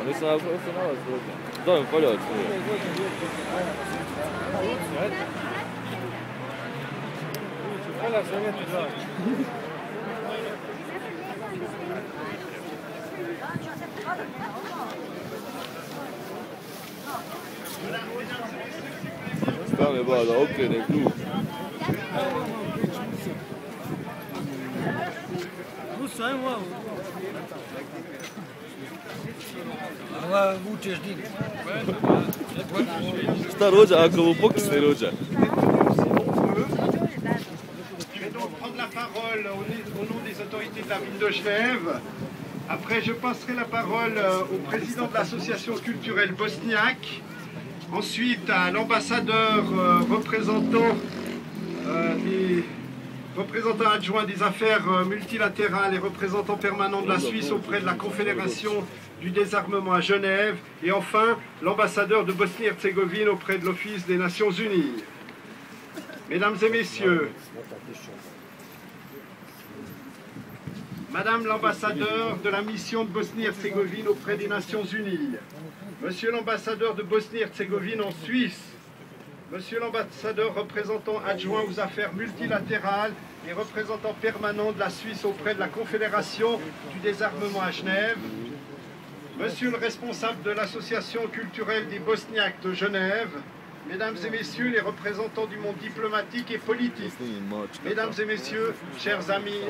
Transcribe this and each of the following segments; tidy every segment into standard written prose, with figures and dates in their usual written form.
Oni se nalaze ovdje. Zovem Poljovac. Stane ba da okrene krug. Šta rođa ako mu pokisne rođa? La parole au nom des autorités de la ville de Genève. Après, je passerai la parole au président de l'association culturelle bosniaque. Ensuite, à l'ambassadeur représentant adjoint des affaires multilatérales et représentant permanent de la Suisse auprès de la Confédération du désarmement à Genève. Et enfin, l'ambassadeur de Bosnie-Herzégovine auprès de l'Office des Nations Unies. Mesdames et messieurs, Madame l'ambassadeur de la mission de Bosnie-Herzégovine auprès des Nations Unies, Monsieur l'ambassadeur de Bosnie-Herzégovine en Suisse, Monsieur l'ambassadeur représentant adjoint aux affaires multilatérales et représentant permanent de la Suisse auprès de la Confédération du désarmement à Genève, Monsieur le responsable de l'association culturelle des Bosniaques de Genève, Mesdames et Messieurs les représentants du monde diplomatique et politique, Mesdames et Messieurs, chers amis,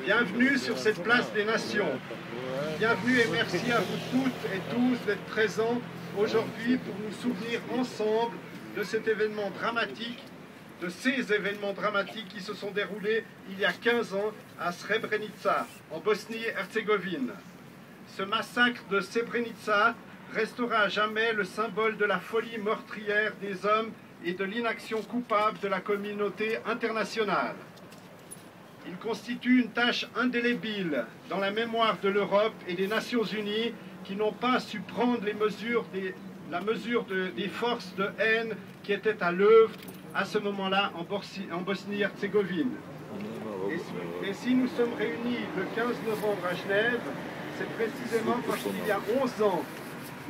bienvenue sur cette place des nations. Bienvenue et merci à vous toutes et tous d'être présents aujourd'hui pour nous souvenir ensemble de cet événement dramatique, de ces événements dramatiques qui se sont déroulés il y a 15 ans à Srebrenica, en Bosnie-Herzégovine. Ce massacre de Srebrenica restera à jamais le symbole de la folie meurtrière des hommes et de l'inaction coupable de la communauté internationale. Il constitue une tâche indélébile dans la mémoire de l'Europe et des Nations Unies qui n'ont pas su prendre la mesure des forces de haine qui étaient à l'œuvre à ce moment-là en Bosnie-Herzégovine. Et si nous sommes réunis le 15 novembre à Genève, c'est précisément parce qu'il y a 11 ans,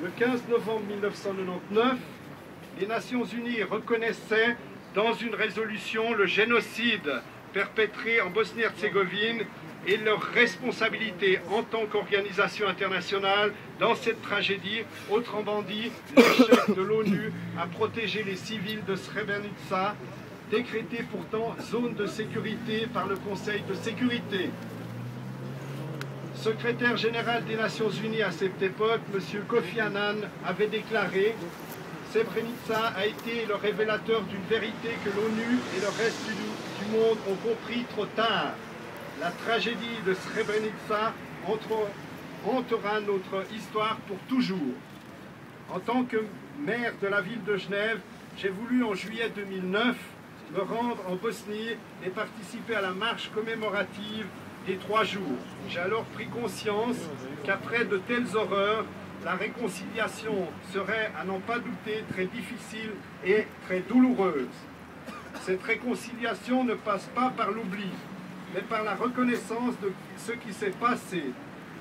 le 15 novembre 1999, les Nations Unies reconnaissaient dans une résolution le génocide perpétré en Bosnie-Herzégovine et leur responsabilité en tant qu'organisation internationale dans cette tragédie, autrement dit, l'échec de l'ONU à protéger les civils de Srebrenica, décrété pourtant zone de sécurité par le Conseil de sécurité. Secrétaire général des Nations Unies à cette époque, M. Kofi Annan avait déclaré « Srebrenica a été le révélateur d'une vérité que l'ONU et le reste du monde ont compris trop tard. La tragédie de Srebrenica hantera notre histoire pour toujours. » En tant que maire de la ville de Genève, j'ai voulu en juillet 2009 me rendre en Bosnie et participer à la marche commémorative des 3 jours. J'ai alors pris conscience qu'après de telles horreurs, la réconciliation serait, à n'en pas douter, très difficile et très douloureuse. Cette réconciliation ne passe pas par l'oubli, mais par la reconnaissance de ce qui s'est passé,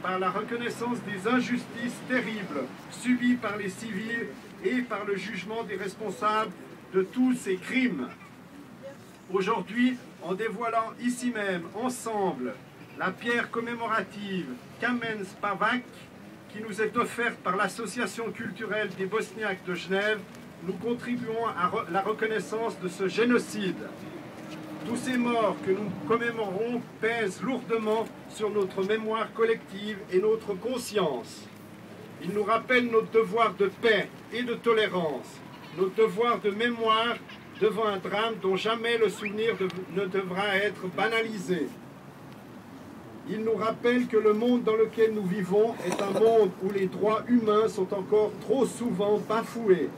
par la reconnaissance des injustices terribles subies par les civils et par le jugement des responsables de tous ces crimes. Aujourd'hui, en dévoilant ici même, ensemble, la pierre commémorative Kamen Spavak, qui nous est offerte par l'Association culturelle des Bosniaques de Genève, nous contribuons à la reconnaissance de ce génocide. Tous ces morts que nous commémorons pèsent lourdement sur notre mémoire collective et notre conscience. Ils nous rappellent notre devoir de paix et de tolérance, notre devoir de mémoire devant un drame dont jamais le souvenir ne devra être banalisé. Il nous rappelle que le monde dans lequel nous vivons est un monde où les droits humains sont encore trop souvent bafoués.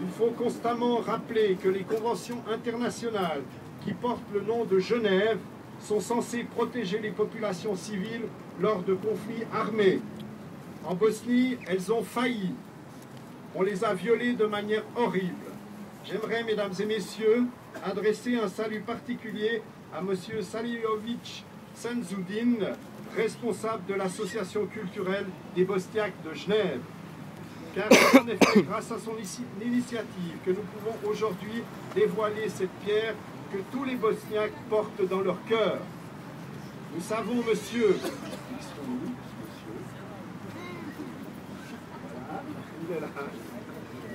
Il faut constamment rappeler que les conventions internationales qui portent le nom de Genève sont censées protéger les populations civiles lors de conflits armés. En Bosnie, elles ont failli. On les a violées de manière horrible. J'aimerais, mesdames et messieurs, adresser un salut particulier à M. Salihovic Senzoudin, responsable de l'association culturelle des Bosniaques de Genève. Car c'est en effet grâce à son initiative que nous pouvons aujourd'hui dévoiler cette pierre que tous les Bosniaques portent dans leur cœur. Nous savons, monsieur,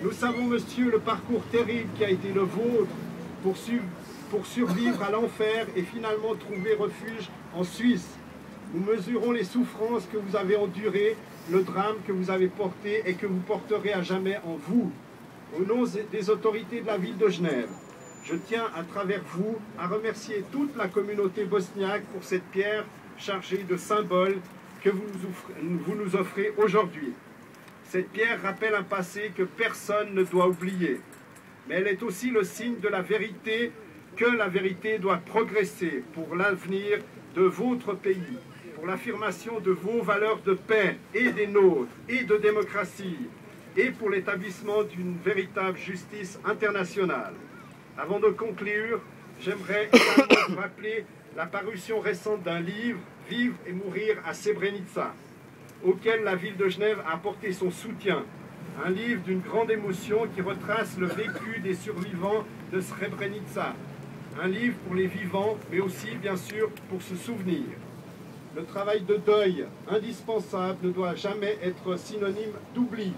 nous savons, monsieur, le parcours terrible qui a été le vôtre pour survivre à l'enfer et finalement trouver refuge en Suisse. Nous mesurons les souffrances que vous avez endurées, le drame que vous avez porté et que vous porterez à jamais en vous. Au nom des autorités de la ville de Genève, je tiens à travers vous à remercier toute la communauté bosniaque pour cette pierre chargée de symboles que vous nous offrez aujourd'hui. Cette pierre rappelle un passé que personne ne doit oublier, mais elle est aussi le signe de la vérité, que la vérité doit progresser pour l'avenir de votre pays, pour l'affirmation de vos valeurs de paix et des nôtres et de démocratie, et pour l'établissement d'une véritable justice internationale. Avant de conclure, j'aimerais également vous rappeler la parution récente d'un livre, « Vivre et mourir à Srebrenica », auquel la ville de Genève a apporté son soutien. Un livre d'une grande émotion qui retrace le vécu des survivants de Srebrenica. Un livre pour les vivants, mais aussi, bien sûr, pour se souvenir. Le travail de deuil, indispensable, ne doit jamais être synonyme d'oubli.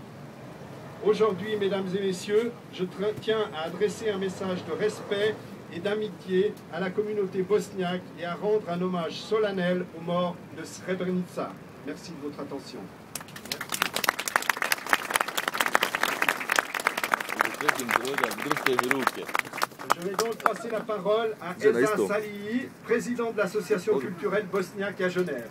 Aujourd'hui, mesdames et messieurs, je tiens à adresser un message de respect et d'amitié à la communauté bosniaque et à rendre un hommage solennel aux morts de Srebrenica. Merci de votre attention. Je vais donc passer la parole à Esa Salii, président de l'association culturelle bosniaque à Genève.